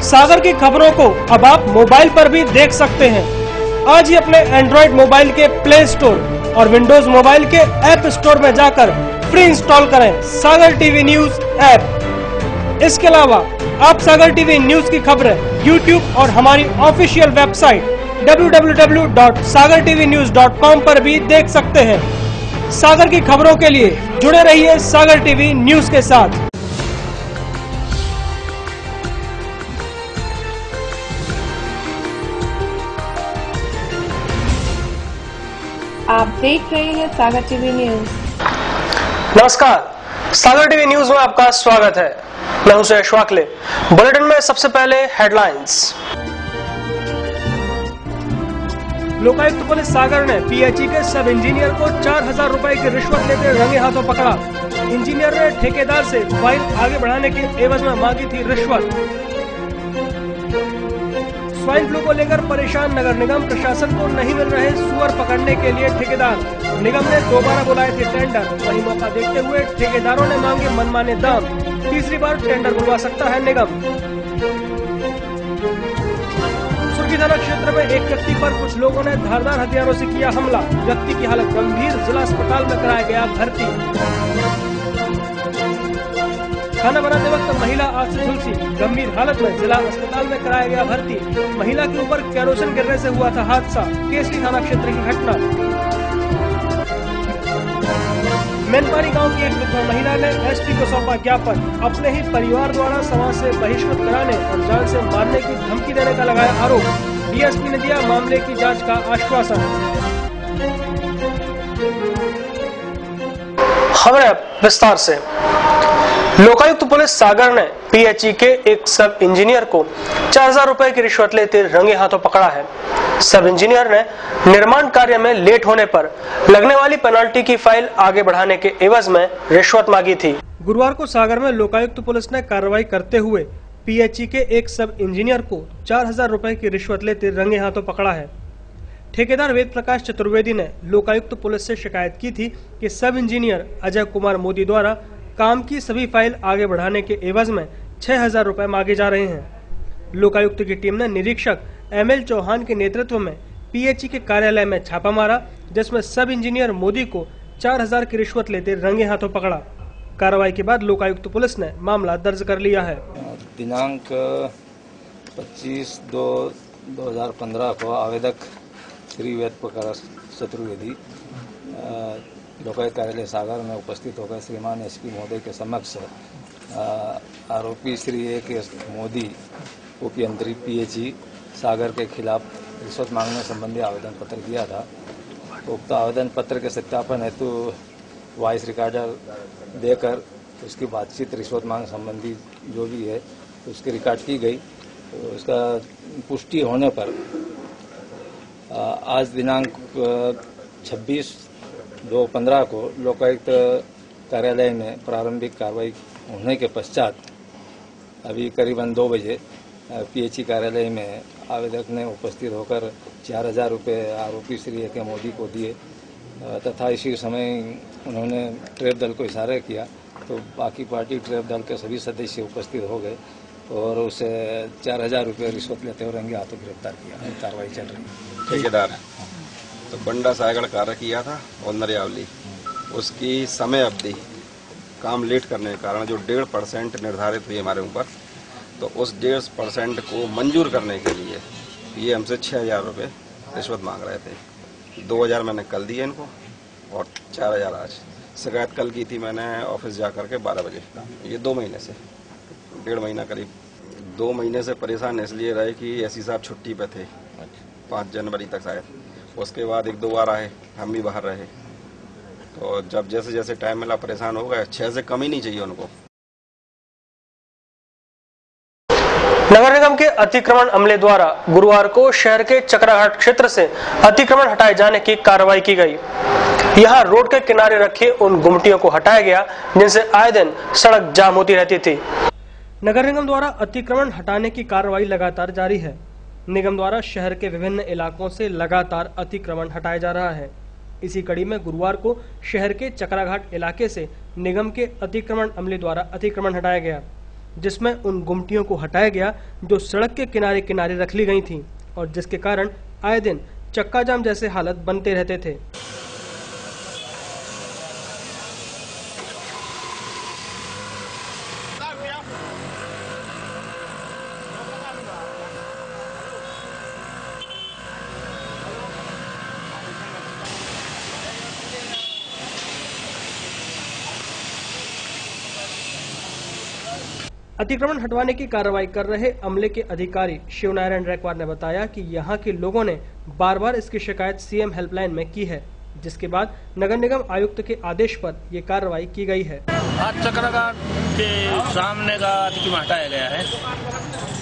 सागर की खबरों को अब आप मोबाइल पर भी देख सकते हैं। आज ही अपने एंड्रॉइड मोबाइल के प्ले स्टोर और विंडोज मोबाइल के ऐप स्टोर में जाकर फ्री इंस्टॉल करें सागर टीवी न्यूज ऐप। इसके अलावा आप सागर टीवी न्यूज की खबरें यूट्यूब और हमारी ऑफिशियल वेबसाइट www.sagartvnews.com पर भी देख सकते हैं। सागर की खबरों के लिए जुड़े रहिए सागर टीवी न्यूज के साथ। आप देख रहे हैं सागर टीवी न्यूज। नमस्कार, सागर टीवी न्यूज में आपका स्वागत है। मैं हूं सुरेश वाकले। बुलेटिन में सबसे पहले हेडलाइंस। लोकायुक्त पुलिस सागर ने पीएचई के सब इंजीनियर को 4000 रुपए की रिश्वत लेते रंगे हाथों पकड़ा। इंजीनियर ने ठेकेदार से फाइल आगे बढ़ाने के एवज में मांगी थी रिश्वत। स्वाइन फ्लू को लेकर परेशान नगर निगम प्रशासन को नहीं मिल रहे सुअर पकड़ने के लिए ठेकेदार। निगम ने दोबारा बुलाए थे टेंडर, वही मौका देखते हुए ठेकेदारों ने मांगे मनमाने दाम। तीसरी बार टेंडर बुलवा सकता है निगम। सुर्खी थाना क्षेत्र में एक व्यक्ति पर कुछ लोगों ने धारदार हथियारों से किया हमला। व्यक्ति की हालत गंभीर, जिला अस्पताल में कराया गया भर्ती। खाना बनाते वक्त महिला आग से झुलसी, गंभीर हालत में जिला अस्पताल में कराया गया भर्ती। महिला के ऊपर केरोसिन गिरने से हुआ था हादसा। केसरी थाना क्षेत्र की घटना। मैनपानी गांव की एक विधवा महिला ने एसपी को सौंपा ज्ञापन। अपने ही परिवार द्वारा समाज से बहिष्कृत कराने और जान से मारने की धमकी देने का लगाया आरोप। डीएसपी ने दिया मामले की जांच का आश्वासन। खबरें विस्तार से। लोकायुक्त पुलिस सागर ने पीएचई के एक सब इंजीनियर को 4000 रुपए की रिश्वत लेते रंगे हाथों पकड़ा है। सब इंजीनियर ने निर्माण कार्य में लेट होने पर लगने वाली पेनल्टी की फाइल आगे बढ़ाने के एवज में रिश्वत मांगी थी। गुरुवार को सागर में लोकायुक्त पुलिस ने कार्रवाई करते हुए पीएचई के एक सब इंजीनियर को 4000 रुपए की रिश्वत लेते रंगे हाथों पकड़ा है। ठेकेदार वेद प्रकाश चतुर्वेदी ने लोकायुक्त पुलिस से शिकायत की थी कि सब इंजीनियर अजय कुमार मोदी द्वारा काम की सभी फाइल आगे बढ़ाने के एवज में 6000 रुपए मांगे जा रहे हैं। लोकायुक्त की टीम ने निरीक्षक एमएल चौहान के नेतृत्व में पीएचई के कार्यालय में छापा मारा, जिसमें सब इंजीनियर मोदी को 4000 की रिश्वत लेते रंगे हाथों पकड़ा। कार्रवाई के बाद लोकायुक्त पुलिस ने मामला दर्ज कर लिया है। दिनांक 25/2/2015 को आवेदक श्री वेद प्रकाश चतुर्वेदी लोकायुक्त कार्यालय सागर में उपस्थित होकर श्रीमान एसपी महोदय के समक्ष आरोपी श्री ए.के. मोदी उपयंत्री पीएचई सागर के खिलाफ रिश्वत मांगने संबंधी आवेदन पत्र दिया था। उक्त आवेदन पत्र के सत्यापन हेतु वॉइस रिकॉर्डर देकर उसकी बातचीत रिश्वत मांग संबंधी जो भी है उसकी रिकॉर्ड की गई। तो उसका पुष्टि होने पर आज दिनांक 26/2/15 को लोकायुक्त कार्यालय में प्रारंभिक कार्रवाई होने के पश्चात अभी करीबन 2 बजे पीएचई कार्यालय में आवेदक ने उपस्थित होकर 4000 रुपये आरोपी श्री ए.के. मोदी को दिए तथा इसी समय उन्होंने ट्रैप दल को इशारा किया तो बाकी पार्टी ट्रैप दल के सभी सदस्य उपस्थित हो गए और उसे 4000 रुपये रिश्वत लेते हुए रंगे हाथों गिरफ्तार किया। कार्रवाई चल रही है। ठेकेदार है तो बंडा सागड़ कार्य किया था और नरियावली, उसकी समय अवधि काम लेट करने के कारण जो 1.5% निर्धारित हुई हमारे ऊपर, तो उस 1.5% को मंजूर करने के लिए ये हमसे 6000 रुपये रिश्वत मांग रहे थे। 2000 मैंने कल दिए इनको और 4000 आज। शिकायत कल की थी मैंने ऑफिस जा करके 12 बजे। ये 2 महीने से 1.5 महीना करीब 2 महीने से परेशान इसलिए रहे कि एसपी साहब छुट्टी पे थे 5 जनवरी तक शायद। उसके बाद 1-2 बार आए, हम भी बाहर रहे, तो जब जैसे जैसे टाइम मिला परेशान हो गए। 6 से कम ही नहीं चाहिए उनको। नगर निगम के अतिक्रमण अमले द्वारा गुरुवार को शहर के चक्राघाट क्षेत्र से अतिक्रमण हटाए जाने की कार्रवाई की गई। यहां रोड के किनारे रखे उन गुमटियों को हटाया गया जिनसे आए दिन सड़क जाम होती रहती थी। नगर निगम द्वारा अतिक्रमण हटाने की कार्रवाई लगातार जारी है। निगम द्वारा शहर के विभिन्न इलाकों से लगातार अतिक्रमण हटाया जा रहा है। इसी कड़ी में गुरुवार को शहर के चक्राघाट इलाके से निगम के अतिक्रमण अमले द्वारा अतिक्रमण हटाया गया। जिसमें उन गुमटियों को हटाया गया जो सड़क के किनारे किनारे रख ली गई थीं और जिसके कारण आए दिन चक्का जाम जैसे हालत बनते रहते थे। अतिक्रमण हटवाने की कार्रवाई कर रहे अमले के अधिकारी शिवनारायण रैकवार ने बताया कि यहां के लोगों ने बार बार इसकी शिकायत सीएम हेल्पलाइन में की है, जिसके बाद नगर निगम आयुक्त के आदेश पर ये कार्रवाई की गई है। आज चक्रघाट के सामने का अतिक्रमण हटाया गया है।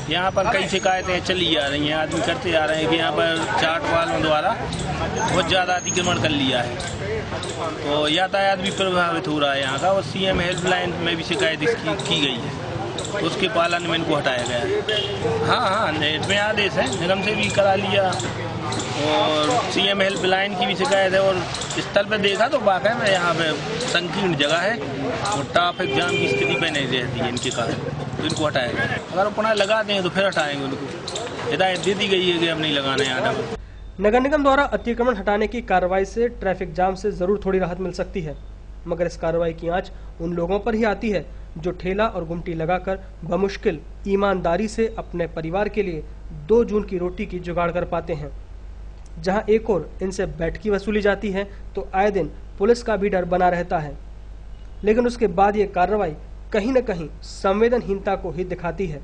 यहाँ पर कई शिकायतें चली आ रही हैं, आदमी करते आ रहे हैं कि यहाँ पर चाट वालों द्वारा बहुत ज़्यादा अतिक्रमण कर लिया है, तो यातायात भी प्रभावित हो रहा है यहाँ का। और सीएम हेल्पलाइन में भी शिकायत इसकी की गई है, उसके पालन में इनको हटाया गया है। हाँ, नेट में आदेश है, निगम से भी करा लिया और सीएम हेल्पलाइन की भी शिकायत है। और स्थल पर देखा तो वाकई में यहाँ पे संकीर्ण जगह है और ट्रैफिक जाम की स्थिति पे नहीं रहती है इनके कारण, तो इनको हटाया गया। अगर पुनः लगाते हैं तो फिर हटाएंगे, उनको हिदायत दे दी गई है कि अब नहीं लगाना है यहाँ। नगर निगम द्वारा अतिक्रमण हटाने की कार्रवाई से ट्रैफिक जाम से जरूर थोड़ी राहत मिल सकती है, मगर इस कार्रवाई की आंच उन लोगों पर ही आती है जो ठेला और गुमटी लगाकर बमुश्किल ईमानदारी से अपने परिवार के लिए 2 जून की रोटी की जुगाड़ कर पाते हैं। जहां एक और इनसे बैठकी वसूली जाती है तो आए दिन पुलिस का भी डर बना रहता है, लेकिन उसके बाद ये कार्रवाई कहीं न कहीं संवेदनहीनता को ही दिखाती है।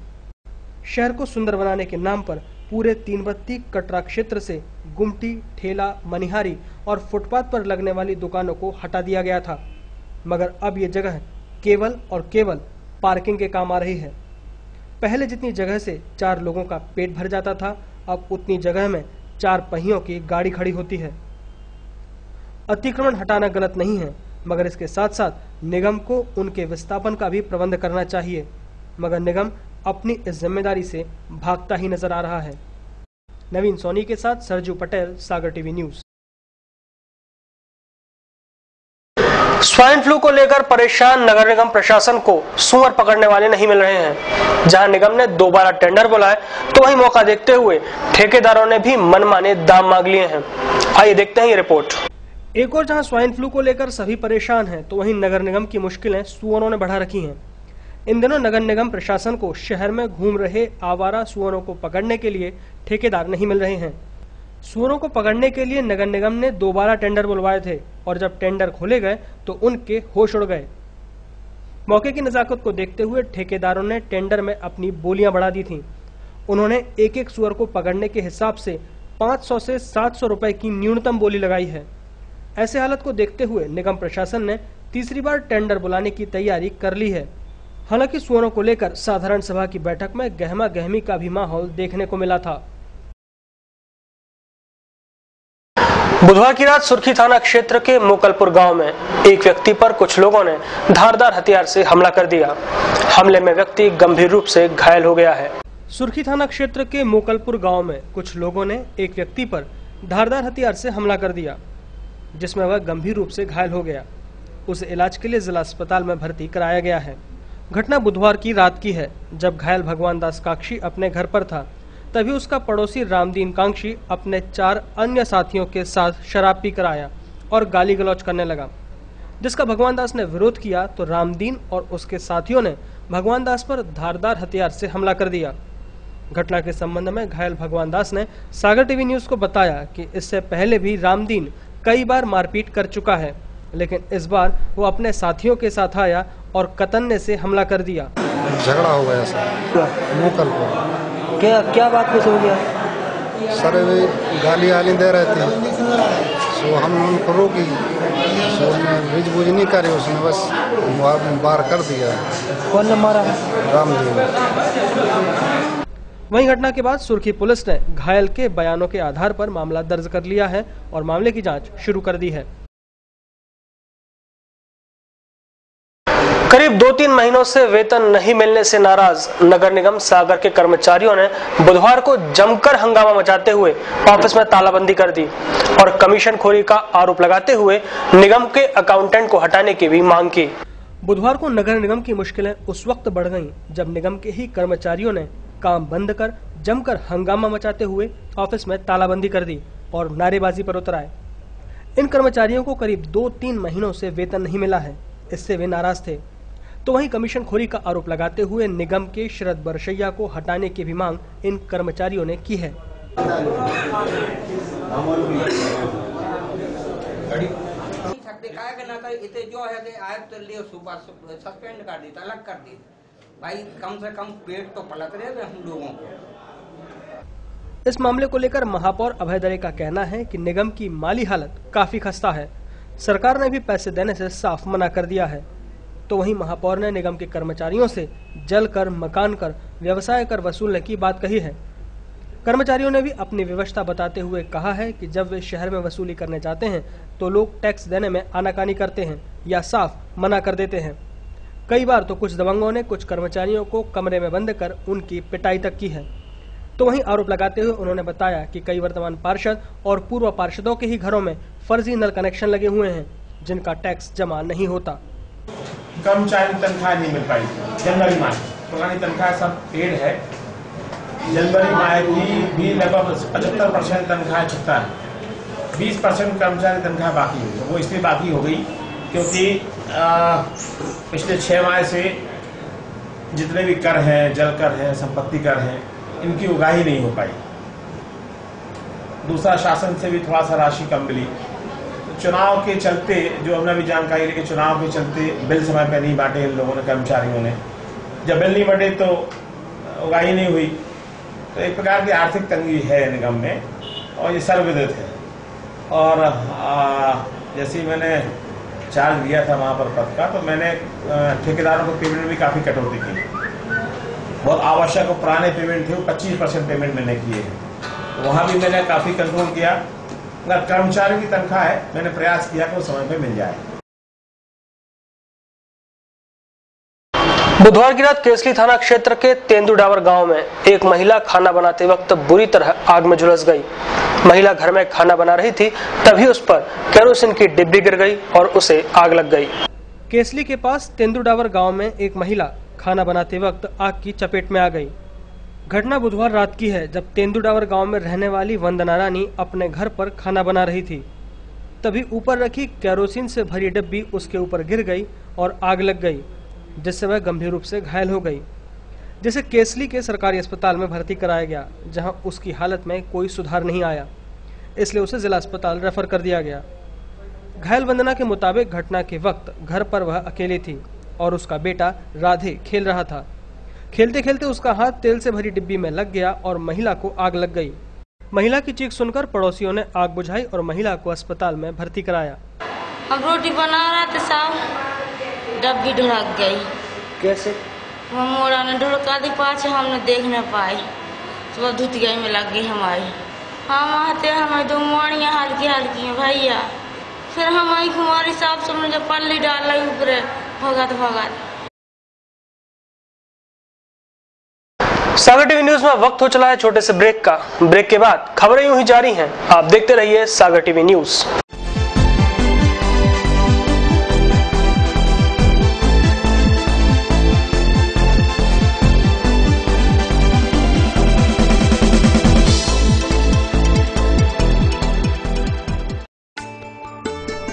शहर को सुंदर बनाने के नाम पर पूरे 3 बत्ती कटरा क्षेत्र से गुमटी, ठेला, मनिहारी और फुटपाथ पर लगने वाली दुकानों को हटा दिया गया था, मगर अब ये जगह केवल और केवल पार्किंग के काम आ रही है। पहले जितनी जगह से 4 लोगों का पेट भर जाता था, अब उतनी जगह में 4 पहियों की गाड़ी खड़ी होती है। अतिक्रमण हटाना गलत नहीं है, मगर इसके साथ साथ निगम को उनके विस्थापन का भी प्रबंध करना चाहिए, मगर निगम अपनी इस जिम्मेदारी से भागता ही नजर आ रहा है। नवीन सोनी के साथ सरजू पटेल, सागर टीवी न्यूज। स्वाइन फ्लू को लेकर परेशान नगर निगम प्रशासन को सुअर पकड़ने वाले नहीं मिल रहे हैं। जहां निगम ने दोबारा टेंडर बुलाए तो वहीं मौका देखते हुए ठेकेदारों ने भी मनमाने दाम मांग लिए हैं। आइए देखते हैं ये रिपोर्ट। एक और जहां स्वाइन फ्लू को लेकर सभी परेशान हैं, तो वहीं नगर निगम की मुश्किलें सुअरों ने बढ़ा रखी हैं। इन दिनों नगर निगम प्रशासन को शहर में घूम रहे आवारा सुअरों को पकड़ने के लिए ठेकेदार नहीं मिल रहे हैं। सुअरों को पकड़ने के लिए नगर निगम ने दोबारा टेंडर बुलवाए थे और जब टेंडर खोले गए तो उनके होश उड़ गए। मौके की नजाकत को देखते हुए ठेकेदारों ने टेंडर में अपनी बोलियां बढ़ा दी थीं। उन्होंने एक एक सुअर को पकड़ने के हिसाब से 500 से 700 रुपए की न्यूनतम बोली लगाई है। ऐसे हालत को देखते हुए निगम प्रशासन ने तीसरी बार टेंडर बुलाने की तैयारी कर ली है। हालांकि सुअरों को लेकर साधारण सभा की बैठक में गहमा गहमी का भी माहौल देखने को मिला था। बुधवार की रात सुर्खी थाना क्षेत्र के मोकलपुर गांव में एक व्यक्ति पर कुछ लोगों ने धारदार हथियार से हमला कर दिया। हमले में व्यक्ति गंभीर रूप से घायल हो गया है। सुर्खी थाना क्षेत्र के मोकलपुर गांव में कुछ लोगों ने एक व्यक्ति पर धारदार हथियार से हमला कर दिया, जिसमें वह गंभीर रूप से घायल हो गया। उसे इलाज के लिए जिला अस्पताल में भर्ती कराया गया है। घटना बुधवार की रात की है, जब घायल भगवान दास काक्षी अपने घर पर था। तभी उसका पड़ोसी रामदीन कांक्षी अपने 4 अन्य साथियों के साथ शराब पी कर आया और गाली गलौज करने लगा, जिसका भगवान दास ने विरोध किया तो रामदीन और उसके साथियों ने भगवान दास पर धारदार हथियार से हमला कर दिया। घटना के संबंध में घायल भगवान दास ने सागर टीवी न्यूज को बताया कि इससे पहले भी रामदीन कई बार मारपीट कर चुका है, लेकिन इस बार वो अपने साथियों के साथ आया और कतन्ने से हमला कर दिया। झगड़ा हो गया सर मोकलपुर। क्या बात कुछ हो गया सर? वे गाली दे रहे थे, सो हम उनको रोकी, सो रिज बुझ नहीं करे, उसने बस वार कर दिया। कौन ने मारा? रामदीन। वहीं घटना के बाद सुर्खी पुलिस ने घायल के बयानों के आधार पर मामला दर्ज कर लिया है और मामले की जांच शुरू कर दी है। करीब 2-3 महीनों से वेतन नहीं मिलने से नाराज नगर निगम सागर के कर्मचारियों ने बुधवार को जमकर हंगामा मचाते हुए ऑफिस में तालाबंदी कर दी और कमीशन खोरी का आरोप लगाते हुए निगम के अकाउंटेंट को हटाने की भी मांग की। बुधवार को नगर निगम की मुश्किलें उस वक्त बढ़ गईं जब निगम के ही कर्मचारियों ने काम बंद कर जमकर हंगामा मचाते हुए ऑफिस में तालाबंदी कर दी और नारेबाजी पर उतर आए। इन कर्मचारियों को करीब 2-3 महीनों से वेतन नहीं मिला है, इससे वे नाराज थे। तो वहीं कमीशनखोरी का आरोप लगाते हुए निगम के शरद बरशैया को हटाने की भी मांग इन कर्मचारियों ने की है। जो है आए तो लिए सुबह सस्पेंड कर दी, अलग कर दी। भाई कम से कम पेट तो पलट रहे हम लोगों को। इस मामले को लेकर महापौर अभय दरे का कहना है कि निगम की माली हालत काफी खस्ता है, सरकार ने भी पैसे देने से साफ मना कर दिया है। तो वहीं महापौर ने निगम के कर्मचारियों से जल कर, मकान कर, व्यवसाय कर वसूलने की बात कही है। कर्मचारियों ने भी अपनी व्यवस्था बताते हुए कहा है कि जब वे शहर में वसूली करने जाते हैं तो लोग टैक्स देने में आनाकानी करते हैं या साफ मना कर देते हैं। कई बार तो कुछ दबंगों ने कुछ कर्मचारियों को कमरे में बंद कर उनकी पिटाई तक की है। तो वहीं आरोप लगाते हुए उन्होंने बताया कि कई वर्तमान पार्षद और पूर्व पार्षदों के ही घरों में फर्जी नल कनेक्शन लगे हुए हैं जिनका टैक्स जमा नहीं होता। कर्मचारी तनख्वाह नहीं मिल पाई, जनवरी माह पुरानी तनख्वाह सब पेड है। जनवरी माह की भी लगभग 75% तनख्वाह चुकता है, 20% कर्मचारी तनख्वाह बाकी हुई। तो वो इसलिए बाकी हो गई क्योंकि पिछले 6 माह से जितने भी कर हैं, जल कर हैं, संपत्ति कर हैं, इनकी उगाही नहीं हो पाई। दूसरा, शासन से भी थोड़ा सा राशि कम मिली। चुनाव के चलते, जो हमने भी जानकारी ली कि चुनाव के चलते बिल समय पे नहीं बांटे इन लोगों ने, कर्मचारियों ने। जब बिल नहीं बांटे तो उगाही नहीं हुई। तो एक प्रकार की आर्थिक तंगी है निगम में और ये सर्वविदित है। और जैसे ही मैंने चार्ज लिया था वहां पर पद का, तो मैंने ठेकेदारों को पेमेंट भी काफी कटौती की। बहुत आवश्यक और पुराने पेमेंट थे वो 25% पेमेंट मैंने किए हैं, तो वहां भी मैंने काफी कंट्रोल किया। अगर कर्मचारियों की तनख्वाह है, मैंने प्रयास किया कि वो समय पे मिल जाए। बुधवार की रात केसली थाना क्षेत्र के तेंदुडावर गांव में एक महिला खाना बनाते वक्त बुरी तरह आग में झुलस गई। महिला घर में खाना बना रही थी, तभी उस पर केरोसिन की डिब्बी गिर गई और उसे आग लग गई। केसली के पास तेंदुडावर गांव में एक महिला खाना बनाते वक्त आग की चपेट में आ गई। घटना बुधवार रात की है, जब तेंदुडावर गांव में रहने वाली वंदना रानी अपने घर पर खाना बना रही थी। तभी ऊपर रखी केरोसिन से भरी डिब्बी उसके ऊपर गिर गई और आग लग गई, जिससे वह गंभीर रूप से घायल हो गई, जिसे केसली के सरकारी अस्पताल में भर्ती कराया गया, जहां उसकी हालत में कोई सुधार नहीं आया, इसलिए उसे जिला अस्पताल रेफर कर दिया गया। घायल वंदना के मुताबिक घटना के वक्त घर पर वह अकेली थी और उसका बेटा राधे खेल रहा था। खेलते खेलते उसका हाथ तेल से भरी डिब्बी में लग गया और महिला को आग लग गई। महिला की चीख सुनकर पड़ोसियों ने आग बुझाई और महिला को अस्पताल में भर्ती कराया। हम रोटी बना रहे थे साहब, डब्बी ढुड़क गई। कैसे? मोड़ा ने ढुड़का दी, पाछे हमने देख न पाई, सुबह धुतिया में लग गई हमारी। हम आते हमारी 2 मोड़ियाँ हल्की हल्की हैं भैया। फिर हमारी कुमारी साहब से मुझे पल्ली डाल रही ऊपर भगत भगत। सागर टीवी न्यूज में वक्त हो चला है छोटे से ब्रेक का। ब्रेक के बाद खबरें यूं ही जारी हैं, आप देखते रहिए सागर टीवी न्यूज।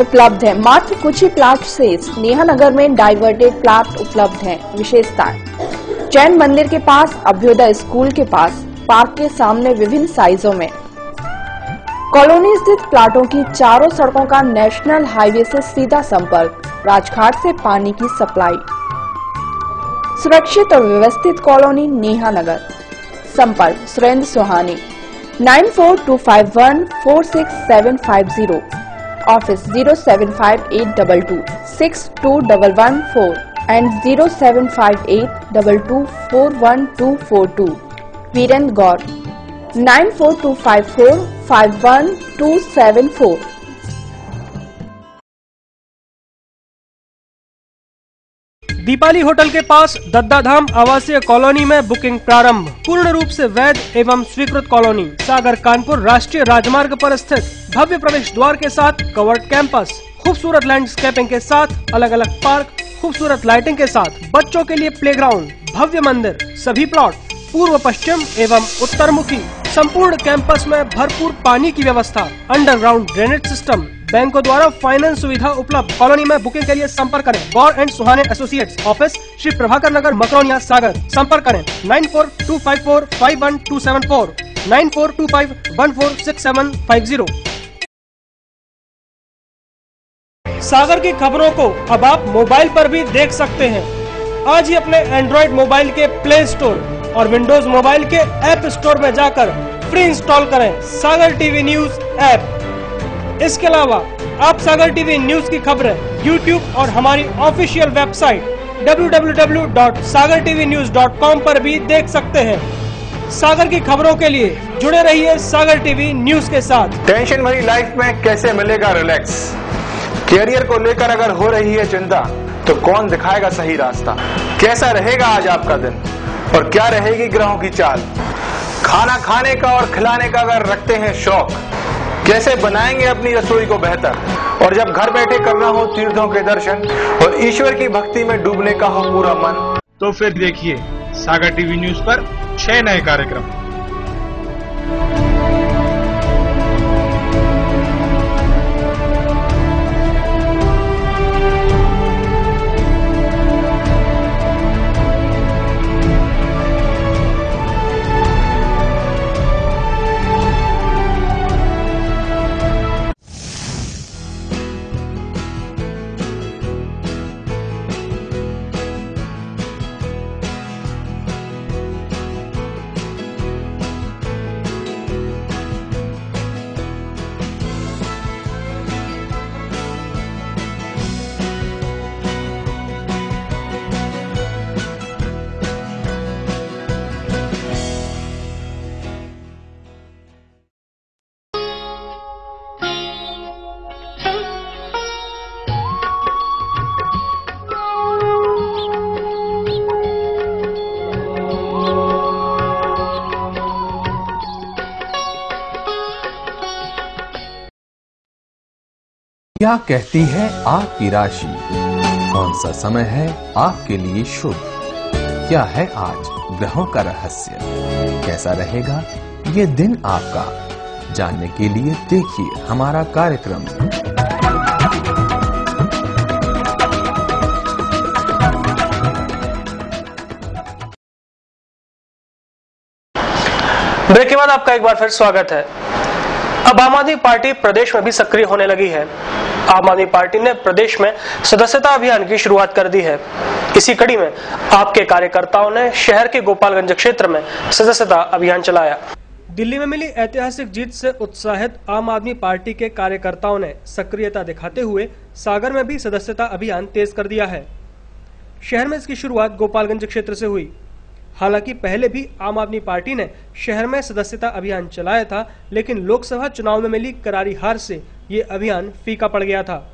उपलब्ध है मात्र कुछ ही प्लाट से नेहा नगर में डाइवर्टेड प्लाट उपलब्ध है। विशेषताएं: जैन मंदिर के पास, अभ्युदय स्कूल के पास, पार्क के सामने विभिन्न साइजों में। कॉलोनी स्थित प्लाटों की चारों सड़कों का नेशनल हाईवे से सीधा संपर्क, राजघाट से पानी की सप्लाई। सुरक्षित और व्यवस्थित कॉलोनी नेहा नगर। संपर्क Surendra Suhani 9425146750, office 07582262114 and 07582241242। Virendra Gaur 9425451274। Deepali hotel के पास दद्दाधाम आवासीय कॉलोनी में बुकिंग प्रारंभ। पूर्ण रूप से वैध एवं स्वीकृत कॉलोनी, सागर कानपुर राष्ट्रीय राजमार्ग पर स्थित, भव्य प्रवेश द्वार के साथ कवर्ड कैंपस, खूबसूरत लैंडस्केपिंग के साथ अलग अलग पार्क, खूबसूरत लाइटिंग के साथ बच्चों के लिए प्लेग्राउंड, भव्य मंदिर, सभी प्लॉट पूर्व पश्चिम एवं उत्तर मुखी, संपूर्ण कैंपस में भरपूर पानी की व्यवस्था, अंडरग्राउंड ड्रेनेज सिस्टम, बैंकों द्वारा फाइनेंस सुविधा उपलब्ध। कॉलोनी में बुकिंग के लिए संपर्क करें Gaur and Suhane associates, office Shri Prabhakar Nagar, Makronia, Sagar. संपर्क करें 9425451274, 9425146750। सागर की खबरों को अब आप मोबाइल पर भी देख सकते हैं। आज ही अपने एंड्रॉइड मोबाइल के प्ले स्टोर और विंडोज मोबाइल के ऐप स्टोर में जाकर फ्री इंस्टॉल करें सागर टीवी न्यूज ऐप। इसके अलावा आप सागर टीवी न्यूज की खबरें YouTube और हमारी ऑफिशियल वेबसाइट www.sagartvnews.com पर भी देख सकते हैं। सागर की खबरों के लिए जुड़े रहिए सागर टीवी न्यूज के साथ। टेंशन भरी लाइफ में कैसे मिलेगा रिलैक्स? कैरियर को लेकर अगर हो रही है चिंता तो कौन दिखाएगा सही रास्ता? कैसा रहेगा आज आपका दिन और क्या रहेगी ग्रहों की चाल? खाना खाने का और खिलाने का अगर रखते हैं शौक, कैसे बनाएंगे अपनी रसोई को बेहतर? और जब घर बैठे करना हो तीर्थों के दर्शन और ईश्वर की भक्ति में डूबने का हो पूरा मन, तो फिर देखिए सागर टीवी न्यूज पर 6 नए कार्यक्रम। क्या कहती है आपकी राशि? कौन सा समय है आपके लिए शुभ? क्या है आज ग्रहों का रहस्य? कैसा रहेगा ये दिन आपका? जानने के लिए देखिए हमारा कार्यक्रम। ब्रेक के बाद आपका एक बार फिर स्वागत है। अब आम आदमी पार्टी प्रदेश में भी सक्रिय होने लगी है। आम आदमी पार्टी ने प्रदेश में सदस्यता अभियान की शुरुआत कर दी है। इसी कड़ी में आपके कार्यकर्ताओं ने शहर के गोपालगंज क्षेत्र में सदस्यता अभियान चलाया। दिल्ली में मिली ऐतिहासिक जीत से उत्साहित आम आदमी पार्टी के कार्यकर्ताओं ने सक्रियता दिखाते हुए सागर में भी सदस्यता अभियान तेज कर दिया है। शहर में इसकी शुरुआत गोपालगंज क्षेत्र से हुई। हालांकि पहले भी आम आदमी पार्टी ने शहर में सदस्यता अभियान चलाया था, लेकिन लोकसभा चुनाव में मिली करारी हार से ये अभियान फीका पड़ गया था।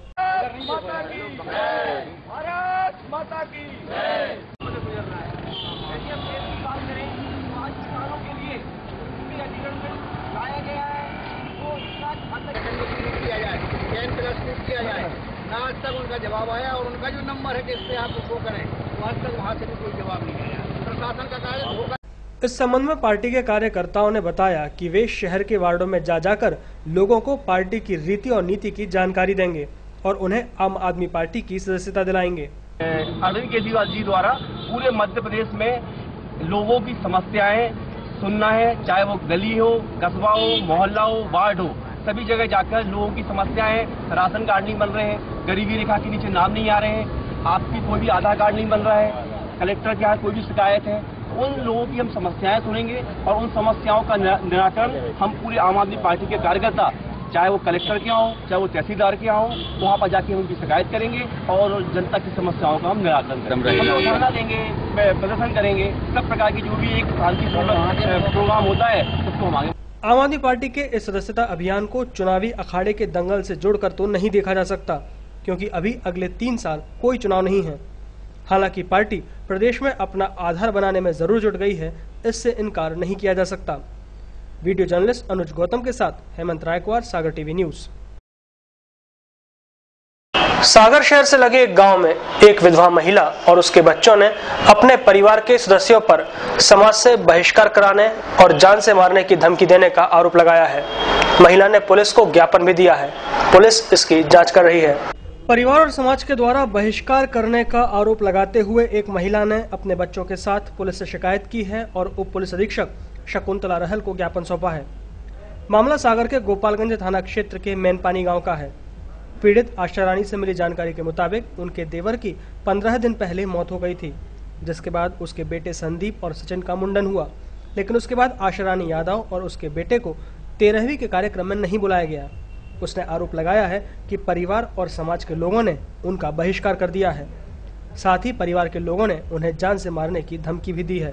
आज तक उनका जवाब आया और उनका जो नंबर है जिससे आप उसको करें, आज तक वहाँ से भी कोई जवाब नहीं आया। प्रशासन का कार्य होगा। इस संबंध में पार्टी के कार्यकर्ताओं ने बताया कि वे शहर के वार्डों में जा जाकर लोगों को पार्टी की रीति और नीति की जानकारी देंगे और उन्हें आम आदमी पार्टी की सदस्यता दिलाएंगे। अरविंद केजरीवाल जी द्वारा पूरे मध्य प्रदेश में लोगों की समस्याएं सुनना है, चाहे वो गली हो, कस्बा हो, मोहल्ला हो, वार्ड हो, सभी जगह जाकर लोगों की समस्याएं, राशन कार्ड नहीं बन रहे हैं, गरीबी रेखा के नीचे नाम नहीं आ रहे हैं, आपकी कोई भी आधार कार्ड नहीं बन रहा है, कलेक्टर के यहाँ कोई भी शिकायत है, उन लोगों की हम समस्याएं सुनेंगे और उन समस्याओं का निराकरण हम पूरे आम आदमी पार्टी के कार्यकर्ता, चाहे वो कलेक्टर के यहाँ हो, चाहे वो तहसीलदार के यहाँ हो, वहाँ पर जाके हम उनकी शिकायत करेंगे और जनता की समस्याओं का हम निराकरण करेंगे। हम धरना देंगे, प्रदर्शन करेंगे, सब प्रकार की जो भी एक शांतिपूर्ण प्रोग्राम होता है उसको हम आगे। आम आदमी पार्टी के इस सदस्यता अभियान को चुनावी अखाड़े के दंगल से जोड़कर तो नहीं देखा जा सकता, क्योंकि अभी अगले 3 साल कोई चुनाव नहीं है। हालांकि पार्टी प्रदेश में अपना आधार बनाने में जरूर जुट गई है, इससे इनकार नहीं किया जा सकता। वीडियो जर्नलिस्ट अनुज गौतम के साथ हेमंत रायकवार, सागर टीवी न्यूज। सागर शहर से लगे एक गांव में एक विधवा महिला और उसके बच्चों ने अपने परिवार के सदस्यों पर समाज से बहिष्कार कराने और जान से मारने की धमकी देने का आरोप लगाया है। महिला ने पुलिस को ज्ञापन भी दिया है। पुलिस इसकी जांच कर रही है। परिवार और समाज के द्वारा बहिष्कार करने का आरोप लगाते हुए एक महिला ने अपने बच्चों के साथ पुलिस से शिकायत की है और उप पुलिस अधीक्षक शकुंतला रहल को ज्ञापन सौंपा है। मामला सागर के गोपालगंज थाना क्षेत्र के मैनपानी गांव का है। पीड़ित आशा रानी से मिली जानकारी के मुताबिक उनके देवर की 15 दिन पहले मौत हो गई थी, जिसके बाद उसके बेटे संदीप और सचिन का मुंडन हुआ, लेकिन उसके बाद आशा रानी यादव और उसके बेटे को 13वीं के कार्यक्रम में नहीं बुलाया गया। उसने आरोप लगाया है कि परिवार और समाज के लोगों ने उनका बहिष्कार कर दिया है। साथ ही परिवार के लोगों ने उन्हें जान से मारने की धमकी भी दी है।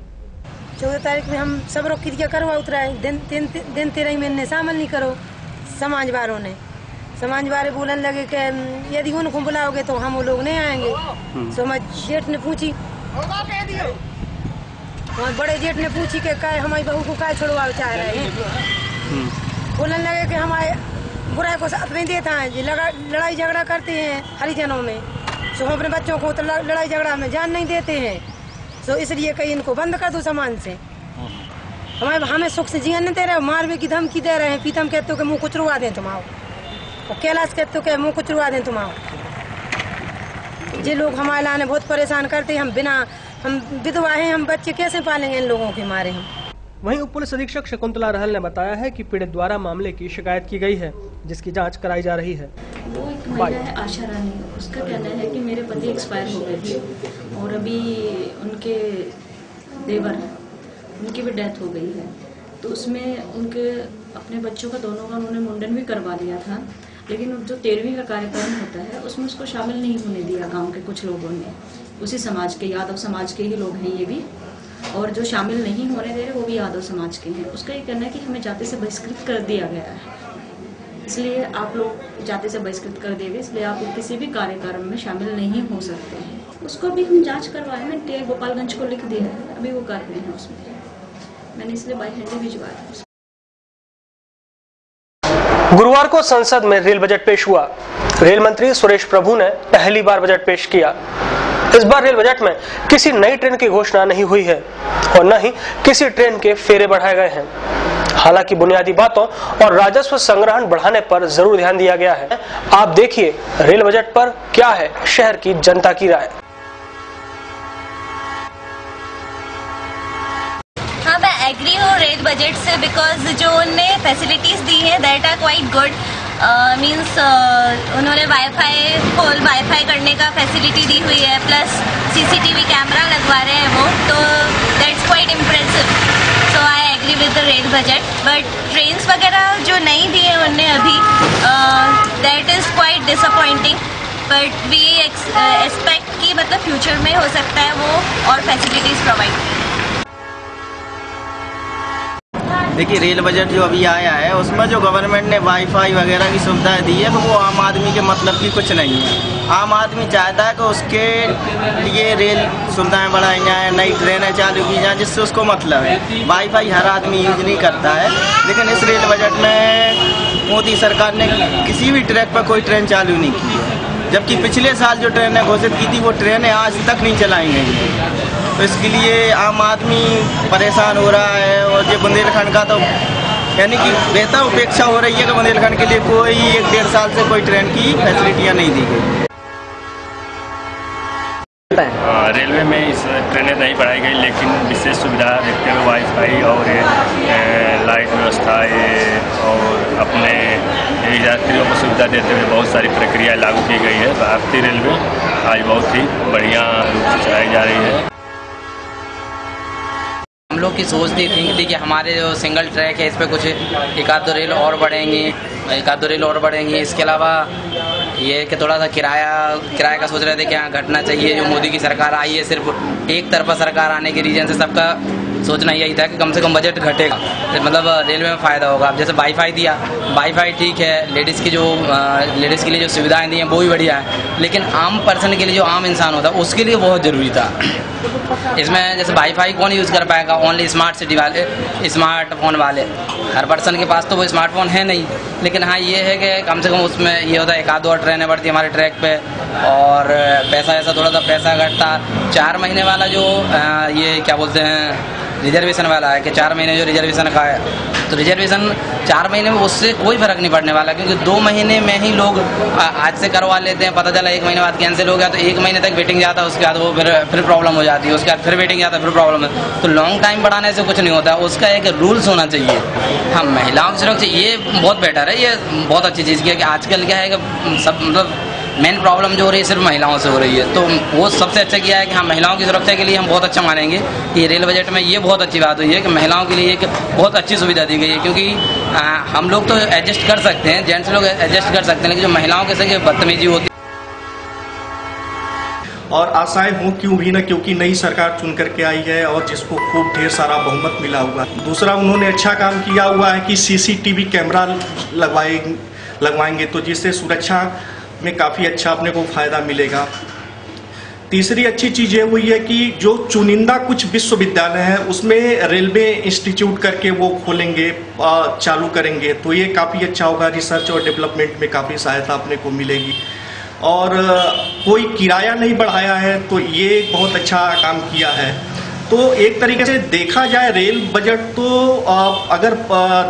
14 तारीख में हम सब रोक किया करवा उतरा है, दिन 13 महीने शामिल नहीं करो। समाज वाले बोलने लगे कि यदि उनको बुलाओगे तो हम वो लोग नहीं आएंगे। तो हमारे जेठ ने पूछी, हमारे बड़े जेठ ने पूछी कि काय हमारी बहू को काय छुड़वा चाह रहे हैं। बोलने लगे कि हमारे बुराई को साथ नहीं देता है, लड़ाई झगड़ा करते हैं हरिजनों में, तो हम अपने बच्चों को तो लड़ाई झगड़ा में जान नहीं देते हैं। तो इसलिए कहीं इनको बंद कर दो सामान से। हमें सुख से जीवन नहीं दे रहे, मारने की धमकी दे रहे हैं। पीतम कहते हो कि मुँह कुचरवा दें तुम आओ, और कैलाश कहते हो कि मुँह कुचरवा दें तुम आओ। ये लोग हमारे लाने बहुत परेशान करते हैं। हम विधवा हैं, हम बच्चे कैसे पालेंगे इन लोगों के मारे हम। वहीं उप पुलिस अधीक्षक शकुंतला रहल ने बताया है कि पीड़ित द्वारा मामले की शिकायत की गई है, जिसकी जांच कराई जा रही है। वो एक महिला है आशा रानी, उसका कहना है कि मेरे पति एक्सपायर हो गए थे और अभी उनके देवर उनकी भी डेथ हो गई है। तो उसमें उनके अपने बच्चों का दोनों का उन्होंने मुंडन भी करवा दिया था, लेकिन जो 13वीं का कार्यक्रम होता है उसमें उसको शामिल नहीं होने दिया गाँव के कुछ लोगों ने। उसी समाज के, यादव समाज के ही लोग हैं ये भी, और जो शामिल नहीं होने दे रहे वो भी यादव समाज के हैं। उसका ये कहना है कि हमें जाति से बहिष्कृत कर दिया गया है, इसलिए आप लोग जाति से बहिष्कृत कर दिए गए, इसलिए आप किसी भी कार्यक्रम में शामिल नहीं हो सकते हैं। उसको अभी हम जांच करवाए, मैंने टीआई गोपालगंज को लिख दिया है, अभी वो कर रहे हैं उसमें। मैंने इसलिए बाई हैंड भिजवाया। गुरुवार को संसद में रेल बजट पेश हुआ। रेल मंत्री सुरेश प्रभु ने पहली बार बजट पेश किया। इस बार रेल बजट में किसी नई ट्रेन की घोषणा नहीं हुई है और न ही किसी ट्रेन के फेरे बढ़ाए गए हैं। हालांकि बुनियादी बातों और राजस्व संग्रहण बढ़ाने पर जरूर ध्यान दिया गया है। आप देखिए रेल बजट पर क्या है शहर की जनता की राय। हाँ, मैं एग्री हूँ रेल बजट से, बिकॉज जो उनने फैसिलिटीज दी है that are quite good. Means उन्होंने वाईफाई करने का फैसिलिटी दी हुई है, प्लस सीसीटीवी कैमरा लगवा रहे हैं वो, तो that's quite impressive. So I agree with the rail budget. But trains वगैरह जो नहीं दी है उनने अभी, that is quite disappointing. But we expect कि मतलब फ्यूचर में हो सकता है वो और फैसिलिटीज प्रोवाइड करें। देखिए, रेल बजट जो अभी आया है उसमें जो गवर्नमेंट ने वाईफाई वगैरह की सुविधाएं दी है, तो वो आम आदमी के मतलब की कुछ नहीं है। आम आदमी चाहता है कि उसके लिए रेल सुविधाएं बढ़ाई जाएँ, नई ट्रेनें चालू की जाएँ, जिससे उसको मतलब है। वाईफाई हर आदमी यूज नहीं करता है, लेकिन इस रेल बजट में मोदी सरकार ने किसी भी ट्रैक पर कोई ट्रेन चालू नहीं की है, जबकि पिछले साल जो ट्रेनें घोषित की थी वो ट्रेनें आज तक नहीं चलाई गई। तो इसके लिए आम आदमी परेशान हो रहा है। और ये बुंदेलखंड का तो यानी कि बेहतर उपेक्षा हो रही है कि बुंदेलखंड के लिए कोई 1-1.5 साल से कोई ट्रेन की फैसिलिटियाँ नहीं दी गई। रेलवे में इस ट्रेनें नहीं बढ़ाई गई, लेकिन विशेष सुविधा देखते हुए वाईफाई और लाइट व्यवस्था और अपने यात्रियों को सुविधा देते हुए बहुत सारी प्रक्रिया लागू की गई है। भारतीय रेलवे आज बहुत ही बढ़िया रूप से चलाई जा रही है। हम लोग की सोच थी, थिंक थी कि हमारे जो सिंगल ट्रैक है इस पर कुछ एक आध दो रेल और बढ़ेंगी। इसके अलावा ये कि थोड़ा सा किराया का सोच रहे थे कि हाँ घटना चाहिए। जो मोदी की सरकार आई है, सिर्फ एक तरफा सरकार आने के रीजन से सबका सोचना यही था कि कम से कम बजट घटेगा, मतलब रेलवे में फ़ायदा होगा। अब जैसे वाईफाई दिया, वाईफाई ठीक है, लेडीज़ के लिए जो सुविधाएं दी हैं वो भी बढ़िया है, लेकिन आम पर्सन के लिए, जो आम इंसान होता है, उसके लिए बहुत ज़रूरी था। इसमें जैसे वाईफाई कौन यूज़ कर पाएगा, ओनली स्मार्ट सिटी वाले, स्मार्टफोन वाले। हर पर्सन के पास तो वो स्मार्टफोन है नहीं, लेकिन हाँ ये है कि कम से कम उसमें ये होता है एक आध और ट्रेनें बढ़ती हमारे ट्रैक पे, और पैसा ऐसा थोड़ा सा पैसा घटता। 4 महीने वाला जो ये क्या बोलते हैं रिजर्वेशन वाला है कि 4 महीने जो रिजर्वेशन का है, तो रिजर्वेशन 4 महीने में उससे कोई फर्क नहीं पड़ने वाला, क्योंकि 2 महीने में ही लोग आज से करवा लेते हैं। पता चला 1 महीने बाद कैंसिल हो गया तो 1 महीने तक वेटिंग जाता है, उसके बाद वो फिर प्रॉब्लम हो जाती है, उसके बाद फिर वेटिंग जाता है, फिर प्रॉब्लम है। तो लॉन्ग टाइम बढ़ाने से कुछ नहीं होता, उसका एक रूल्स होना चाहिए। हाँ, महिलाओं की सुरक्षा ये बहुत बेटर है, ये बहुत अच्छी चीज़ की है कि आजकल क्या है कि सब मतलब मेन प्रॉब्लम जो हो रही है सिर्फ महिलाओं से हो रही है, तो वो सबसे अच्छा किया है कि हाँ महिलाओं की सुरक्षा के लिए हम बहुत अच्छा मानेंगे कि रेल बजट में ये बहुत अच्छी बात हुई है कि महिलाओं के लिए एक बहुत अच्छी सुविधा दी गई है। क्योंकि हम लोग तो एडजस्ट कर सकते हैं, जेंट्स लोग एडजस्ट कर सकते हैं, लेकिन जो महिलाओं के संग बदतमीजी होती है और आशाएं हो क्यों भी ना, क्योंकि नई सरकार चुन करके आई है और जिसको खूब ढेर सारा बहुमत मिला हुआ। दूसरा, उन्होंने अच्छा काम किया हुआ है कि CCTV कैमरा लगवाएंगे, तो जिससे सुरक्षा में काफ़ी अच्छा अपने को फायदा मिलेगा। तीसरी अच्छी चीज़ ये हुई है कि जो चुनिंदा कुछ विश्वविद्यालय हैं उसमें रेलवे इंस्टीट्यूट करके वो खोलेंगे, चालू करेंगे, तो ये काफ़ी अच्छा होगा, रिसर्च और डेवलपमेंट में काफ़ी सहायता अपने को मिलेगी। और कोई किराया नहीं बढ़ाया है, तो ये बहुत अच्छा काम किया है। तो एक तरीके से देखा जाए रेल बजट तो अगर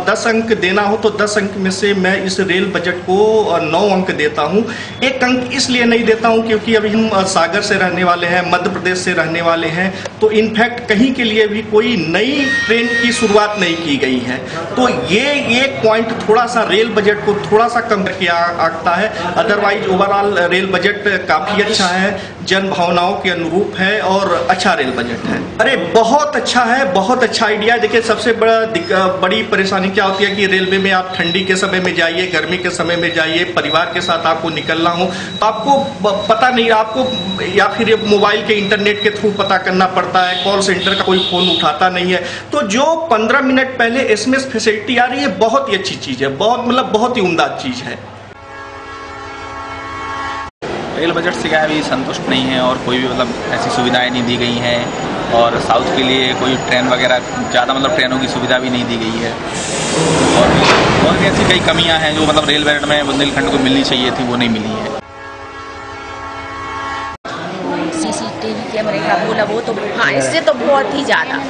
10 अंक देना हो तो 10 अंक में से मैं इस रेल बजट को 9 अंक देता हूं। 1 अंक इसलिए नहीं देता हूं क्योंकि अभी हम सागर से रहने वाले हैं, मध्य प्रदेश से रहने वाले हैं, तो इनफैक्ट कहीं के लिए भी कोई नई ट्रेन की शुरुआत नहीं की गई है, तो ये एक पॉइंट थोड़ा सा रेल बजट को थोड़ा सा कम करके आंकता है। अदरवाइज ओवरऑल रेल बजट काफ़ी अच्छा है, जन भावनाओं के अनुरूप है और अच्छा रेल बजट है। अरे बहुत अच्छा है, बहुत अच्छा आइडिया है। देखिए सबसे बड़ी परेशानी क्या होती है कि रेलवे में आप ठंडी के समय में जाइए, गर्मी के समय में जाइए, परिवार के साथ आपको निकलना हो, आपको पता नहीं, आपको या फिर मोबाइल के इंटरनेट के थ्रू पता करना पड़ता है, कॉल सेंटर का कोई फोन उठाता नहीं है। तो जो 15 मिनट पहले SMS फैसिलिटी आ रही है, बहुत ही अच्छी चीज़ है, बहुत ही उम्दा चीज़ है। रेल बजट से क्या है, अभी संतुष्ट नहीं है और कोई भी मतलब ऐसी सुविधाएं नहीं दी गई हैं, और साउथ के लिए कोई ट्रेन वगैरह ज़्यादा मतलब ट्रेनों की सुविधा भी नहीं दी गई है, और भी ऐसी कई कमियां हैं जो मतलब रेल बजट में बुंदेलखंड को मिलनी चाहिए थी, वो नहीं मिली है। CCTV कैमरे का बोला वो तो हाँ, इससे तो बहुत ही ज़्यादा,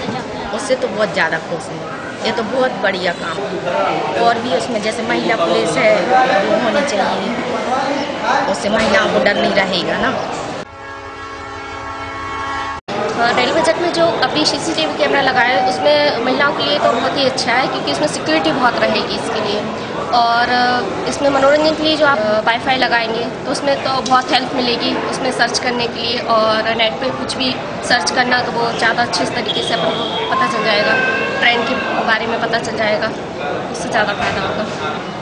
उससे तो बहुत ज़्यादा खुश है, ये तो बहुत बढ़िया काम। और भी उसमें जैसे महिला पुलिस है वो होनी चाहिए, उससे महिलाओं को डर नहीं रहेगा ना। रेल बजट में जो अभी CCTV कैमरा लगाया है उसमें महिलाओं के लिए तो बहुत ही अच्छा है, क्योंकि इसमें सिक्योरिटी बहुत रहेगी इसके लिए। और इसमें मनोरंजन के लिए जो आप वाईफाई लगाएंगे तो उसमें तो बहुत हेल्प मिलेगी उसमें सर्च करने के लिए, और नेट पे कुछ भी सर्च करना तो वो ज़्यादा अच्छे तरीके से अपन को पता चल जाएगा, ट्रेन के बारे में पता चल जाएगा, उससे ज़्यादा फायदा होगा।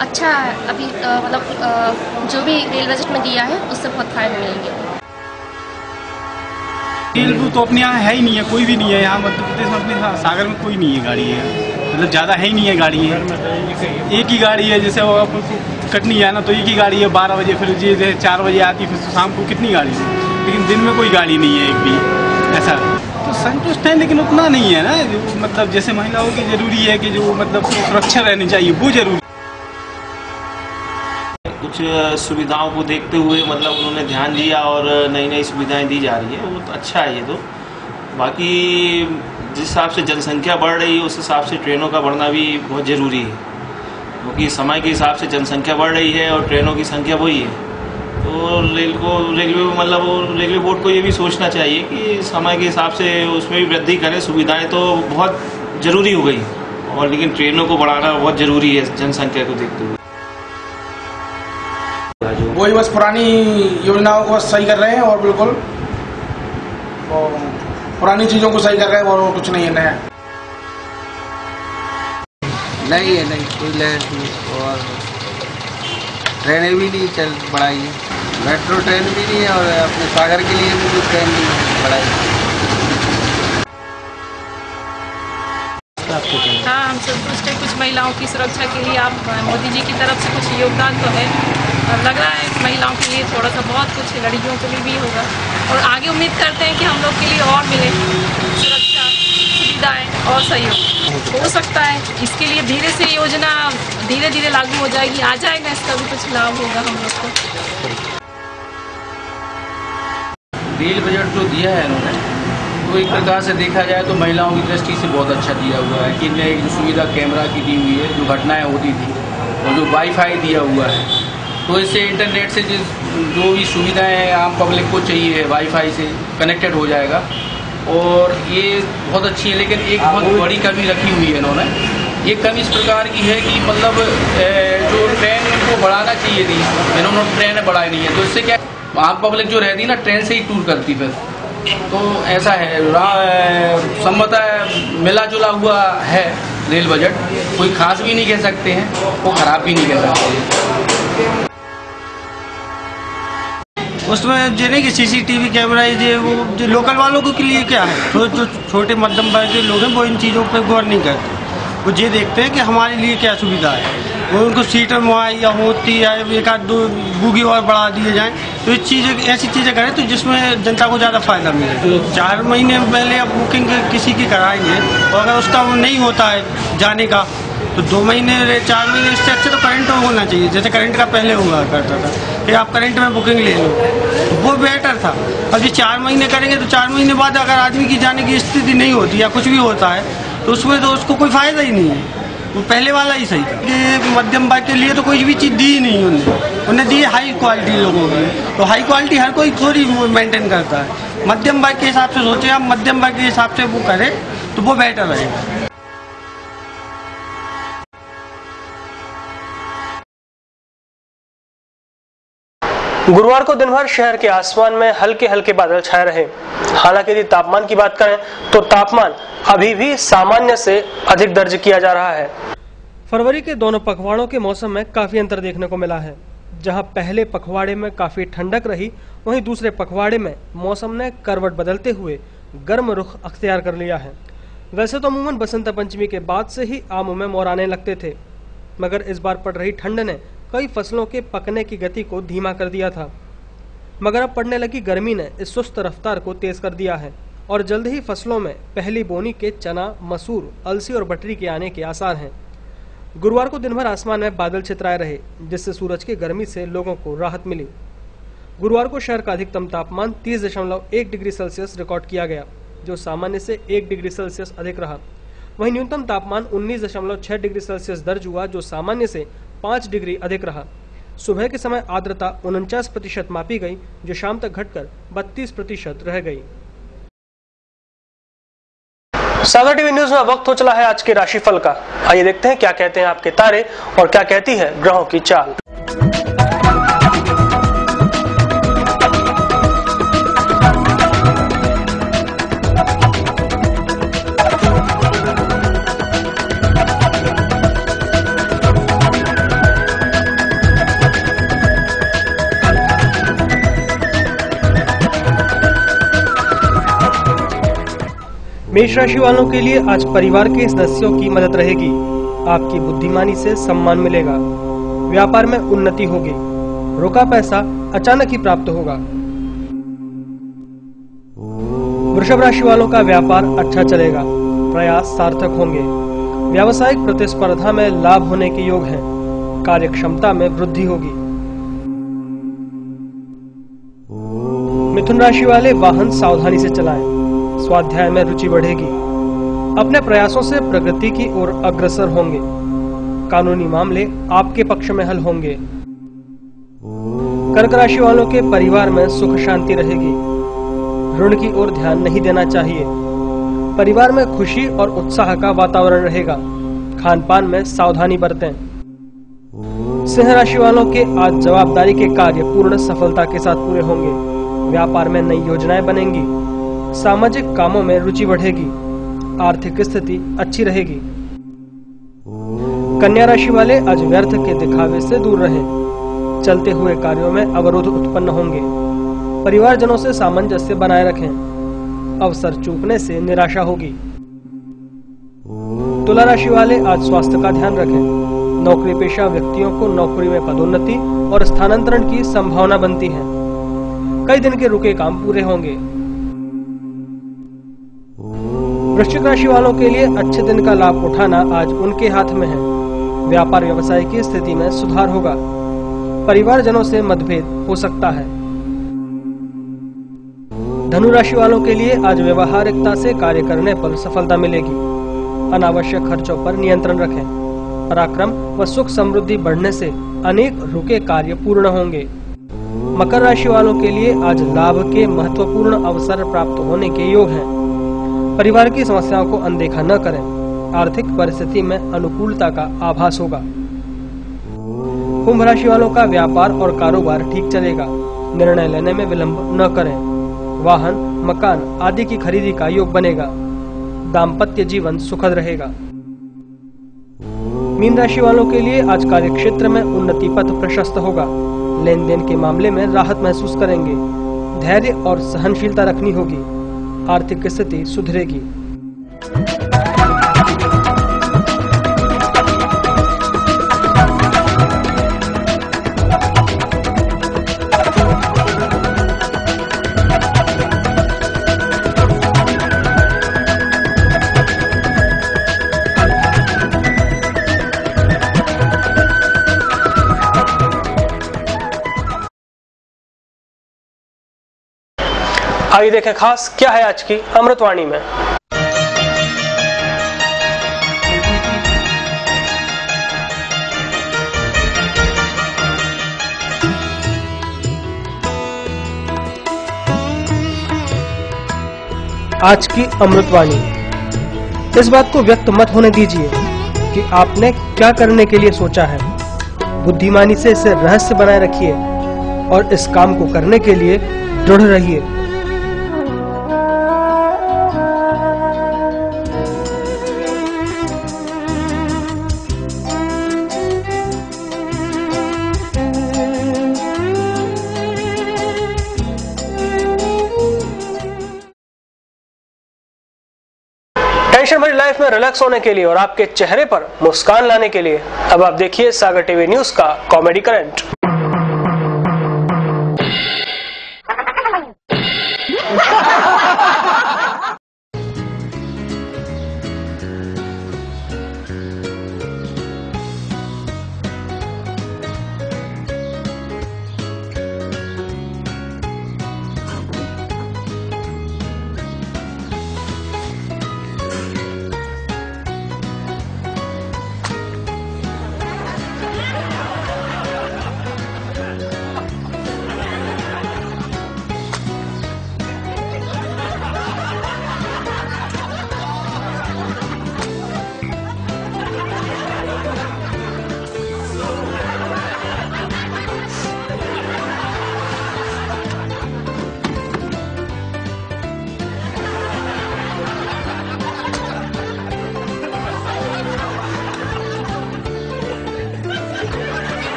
अच्छा है, अभी मतलब जो भी रेल बजट में दिया है उससे बहुत फायदा मिलेंगे। रेल तो अपने यहाँ है ही नहीं है, कोई भी नहीं है यहाँ मध्य प्रदेश में, अपने सागर में कोई नहीं है गाड़ी है, मतलब ज़्यादा है ही नहीं है गाड़ी है, एक ही गाड़ी है। जैसे वो कटनी है ना तो एक ही गाड़ी है 12 बजे, फिर जैसे 4 बजे आती, फिर शाम को कितनी गाड़ी है, लेकिन दिन में कोई गाड़ी नहीं है एक भी, ऐसा तो संतुष्ट है, लेकिन उतना नहीं है ना। मतलब जैसे महिलाओं की जरूरी है कि जो मतलब सुरक्षा रहनी चाहिए, वो जरूरी। कुछ सुविधाओं को देखते हुए मतलब उन्होंने ध्यान दिया और नई नई सुविधाएं दी जा रही है, वो तो अच्छा है ये तो। बाकी जिस हिसाब से जनसंख्या बढ़ रही है उस हिसाब से ट्रेनों का बढ़ना भी बहुत ज़रूरी है, क्योंकि समय के हिसाब से जनसंख्या बढ़ रही है और ट्रेनों की संख्या वही है। तो रेलवे बोर्ड को ये भी सोचना चाहिए कि समय के हिसाब से उसमें भी वृद्धि करें। सुविधाएँ तो बहुत ज़रूरी हो गई, और लेकिन ट्रेनों को बढ़ाना बहुत ज़रूरी है जनसंख्या को देखते हुए। वही बस पुरानी योजनाओं को सही कर रहे हैं, और बिल्कुल पुरानी चीज़ों को सही कर रहे हैं, और कुछ नहीं है नया। नहीं है, नहीं कोई लहर नहीं, और ट्रेनें भी नहीं चल बढ़ाई है, मेट्रो ट्रेन भी नहीं है, और अपने सागर के लिए भी कोई ट्रेन नहीं बढ़ाई। हाँ, हम संतुष्ट हैं। कुछ महिलाओं की सुरक्षा के लिए आप मोदी जी की तरफ से कुछ योगदान तो है। लग रहा है महिलाओं के लिए थोड़ा सा बहुत कुछ लड़कियों के लिए भी होगा और आगे उम्मीद करते हैं कि हम लोग के लिए और मिले सुरक्षा, सुविधाएं और सहयोग। हो सकता है इसके लिए धीरे से योजना धीरे धीरे लागू हो जाएगी, आ जाएगा, इसका भी कुछ लाभ होगा हम लोग को। रेल बजट जो दिया है इन्होंने, तो एक प्रकार से देखा जाए तो महिलाओं की दृष्टि से बहुत अच्छा दिया हुआ है कि इनमें एक जो सुविधा कैमरा की दी हुई है, जो घटनाएं होती थी, और जो वाईफाई दिया हुआ है, तो इससे इंटरनेट से जो भी सुविधाएं आम पब्लिक को चाहिए वाईफाई से कनेक्टेड हो जाएगा और ये बहुत अच्छी है। लेकिन एक बहुत बड़ी कमी रखी हुई है इन्होंने। ये कमी इस प्रकार की है कि मतलब जो ट्रेन को बढ़ाना चाहिए थी, इन्होंने ट्रेन बढ़ाई नहीं है, तो इससे क्या आम पब्लिक जो रहती ना ट्रेन से ही टूर करती फिर, तो ऐसा है। संभवतः मिला जुला हुआ है रेल बजट, कोई खास भी नहीं कह सकते हैं, वो खराब भी नहीं कह सकते। उसमें जो नहीं कि सीसीटीवी कैमरा ये वो जो लोकल वालों के लिए क्या है, तो जो छोटे मध्यम वर्ग के लोग हैं वो इन चीज़ों पर गौर नहीं करते। वो ये देखते हैं कि हमारे लिए क्या सुविधा है, वो उनको सीटें मुहैया होती है, एक आध दो बोगी और बढ़ा दिए जाएं, तो इस चीज़ें ऐसी चीज़ें करें तो जिसमें जनता को ज़्यादा फायदा मिले। तो 4 महीने पहले आप बुकिंग किसी की कराएंगे और अगर उसका वो नहीं होता है जाने का, तो 2 महीने 4 महीने इससे अच्छे तो करंट में होना चाहिए, जैसे करंट का पहले हुआ करता था कि आप करंट में बुकिंग ले लो, तो वो बेटर था। अब ये 4 महीने करेंगे तो 4 महीने बाद अगर आदमी की जाने की स्थिति नहीं होती या कुछ भी होता है तो उसमें तो उसको कोई फायदा ही नहीं है। वो पहले वाला ही सही था कि मध्यम वर्ग के लिए तो कोई भी चीज़ दी ही नहीं उन्हें दी हाई क्वालिटी लोगों की, तो हाई क्वालिटी हर कोई थोड़ी मेंटेन करता है। मध्यम वर्ग के हिसाब से सोचें आप, मध्यम वर्ग के हिसाब से वो करें तो वो बेटर रहेगा। गुरुवार को दिन भर शहर के आसमान में हल्के हल्के बादल छाए रहे। हालांकि यदि तापमान की बात करें तो तापमान अभी भी सामान्य से अधिक दर्ज किया जा रहा है। फरवरी के दोनों पखवाड़ों के मौसम में काफी अंतर देखने को मिला है। जहां पहले पखवाड़े में काफी ठंडक रही, वहीं दूसरे पखवाड़े में मौसम ने करवट बदलते हुए गर्म रुख अख्तियार कर लिया है। वैसे तो अमूमन बसंत पंचमी के बाद से ही आमों में मोर आने लगते थे, मगर इस बार पड़ रही ठंड ने कई फसलों के पकने की गति को धीमा कर दिया था। मगर अब पड़ने लगी गर्मी ने इस सुस्त रफ्तार को तेज कर दिया है और जल्द ही फसलों में पहली बोनी के चना, मसूर, अलसी और बटरी के आने के आसार हैं। गुरुवार को दिन भर आसमान में बादल छितराए रहे, जिससे सूरज की गर्मी से लोगों को राहत मिली। गुरुवार को शहर का अधिकतम तापमान 30.1 डिग्री सेल्सियस रिकॉर्ड किया गया, जो सामान्य से 1 डिग्री सेल्सियस अधिक रहा। वहीं न्यूनतम तापमान 19.6 डिग्री सेल्सियस दर्ज हुआ, जो सामान्य से 5 डिग्री अधिक रहा। सुबह के समय आर्द्रता 49% मापी गई, जो शाम तक घटकर 32% रह गई। सागर टीवी न्यूज में वक्त हो चला है आज के राशिफल का। आइए देखते हैं क्या कहते हैं आपके तारे और क्या कहती है ग्रहों की चाल। मेष राशि वालों के लिए आज परिवार के सदस्यों की मदद रहेगी। आपकी बुद्धिमानी से सम्मान मिलेगा। व्यापार में उन्नति होगी। रुका पैसा अचानक ही प्राप्त होगा। वृषभ राशि वालों का व्यापार अच्छा चलेगा। प्रयास सार्थक होंगे। व्यावसायिक प्रतिस्पर्धा में लाभ होने के योग हैं। कार्य क्षमता में वृद्धि होगी। मिथुन राशि वाले वाहन सावधानी से चलाएं। स्वाध्याय में रुचि बढ़ेगी। अपने प्रयासों से प्रगति की ओर अग्रसर होंगे। कानूनी मामले आपके पक्ष में हल होंगे। कर्क राशि वालों के परिवार में सुख शांति रहेगी। ऋण की ओर ध्यान नहीं देना चाहिए। परिवार में खुशी और उत्साह का वातावरण रहेगा। खान पान में सावधानी बरतें। सिंह राशि वालों के आज जवाबदारी के कार्य पूर्ण सफलता के साथ पूरे होंगे। व्यापार में नई योजनाएं बनेंगी। सामाजिक कामों में रुचि बढ़ेगी। आर्थिक स्थिति अच्छी रहेगी। कन्या राशि वाले आज व्यर्थ के दिखावे से दूर रहें। चलते हुए कार्यों में अवरोध उत्पन्न होंगे। परिवारजनों से सामंजस्य बनाए रखें। अवसर चूकने से निराशा होगी। तुला राशि वाले आज स्वास्थ्य का ध्यान रखें। नौकरी पेशा व्यक्तियों को नौकरी में पदोन्नति और स्थानांतरण की संभावना बनती है। कई दिन के रुके काम पूरे होंगे। वृश्चिक राशि वालों के लिए अच्छे दिन का लाभ उठाना आज उनके हाथ में है। व्यापार व्यवसाय की स्थिति में सुधार होगा। परिवारजनों से मतभेद हो सकता है। धनु राशि वालों के लिए आज व्यवहारिकता से कार्य करने पर सफलता मिलेगी। अनावश्यक खर्चों पर नियंत्रण रखें। पराक्रम व सुख समृद्धि बढ़ने से अनेक रुके कार्य पूर्ण होंगे। मकर राशि वालों के लिए आज लाभ के महत्वपूर्ण अवसर प्राप्त होने के योग हैं। परिवार की समस्याओं को अनदेखा न करें। आर्थिक परिस्थिति में अनुकूलता का आभास होगा। कुंभ राशि वालों का व्यापार और कारोबार ठीक चलेगा। निर्णय लेने में विलंब न करें। वाहन, मकान आदि की खरीदी का योग बनेगा। दाम्पत्य जीवन सुखद रहेगा। मीन राशि वालों के लिए आज कार्य क्षेत्र में उन्नति पथ प्रशस्त होगा। लेन देन के मामले में राहत महसूस करेंगे। धैर्य और सहनशीलता रखनी होगी। आर्थिक स्थिति सुधरेगी। आइए देखें खास क्या है आज की अमृतवाणी में। आज की अमृतवाणी। इस बात को व्यक्त मत होने दीजिए कि आपने क्या करने के लिए सोचा है। बुद्धिमानी से इसे रहस्य बनाए रखिए और इस काम को करने के लिए दृढ़ रहिए। टेंशन भरी लाइफ में रिलैक्स होने के लिए और आपके चेहरे पर मुस्कान लाने के लिए अब आप देखिए सागर टीवी न्यूज का कॉमेडी करंट।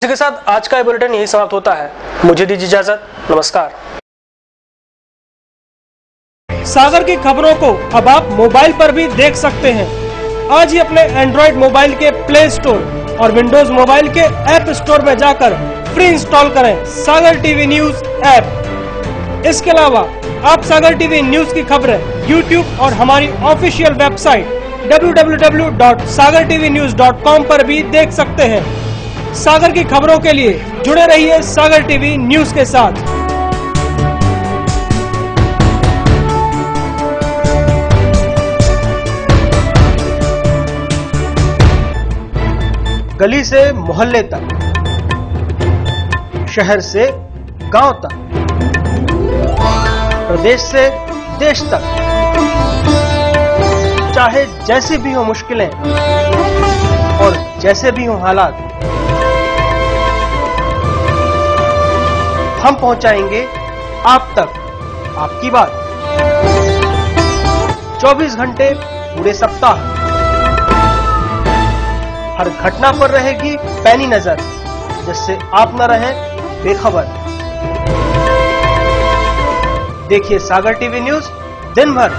इसी के साथ आज का बुलेटिन यही समाप्त होता है। मुझे दीजिए इजाजत। नमस्कार। सागर की खबरों को अब आप मोबाइल पर भी देख सकते हैं। आज ही अपने एंड्रॉइड मोबाइल के प्ले स्टोर और विंडोज मोबाइल के ऐप स्टोर में जाकर फ्री इंस्टॉल करें सागर टीवी न्यूज ऐप। इसके अलावा आप सागर टीवी न्यूज की खबरें YouTube और हमारी ऑफिशियल वेबसाइट www.sagartvnews.com पर भी देख सकते हैं। सागर की खबरों के लिए जुड़े रहिए सागर टीवी न्यूज के साथ। गली से मोहल्ले तक, शहर से गांव तक, प्रदेश से देश तक, चाहे जैसी भी हो मुश्किलें और जैसे भी हो हालात, हम पहुंचाएंगे आप तक आपकी बात। 24 घंटे पूरे सप्ताह हर घटना पर रहेगी पैनी नजर, जिससे आप न रहें बेखबर। देखिए सागर टीवी न्यूज दिन भर।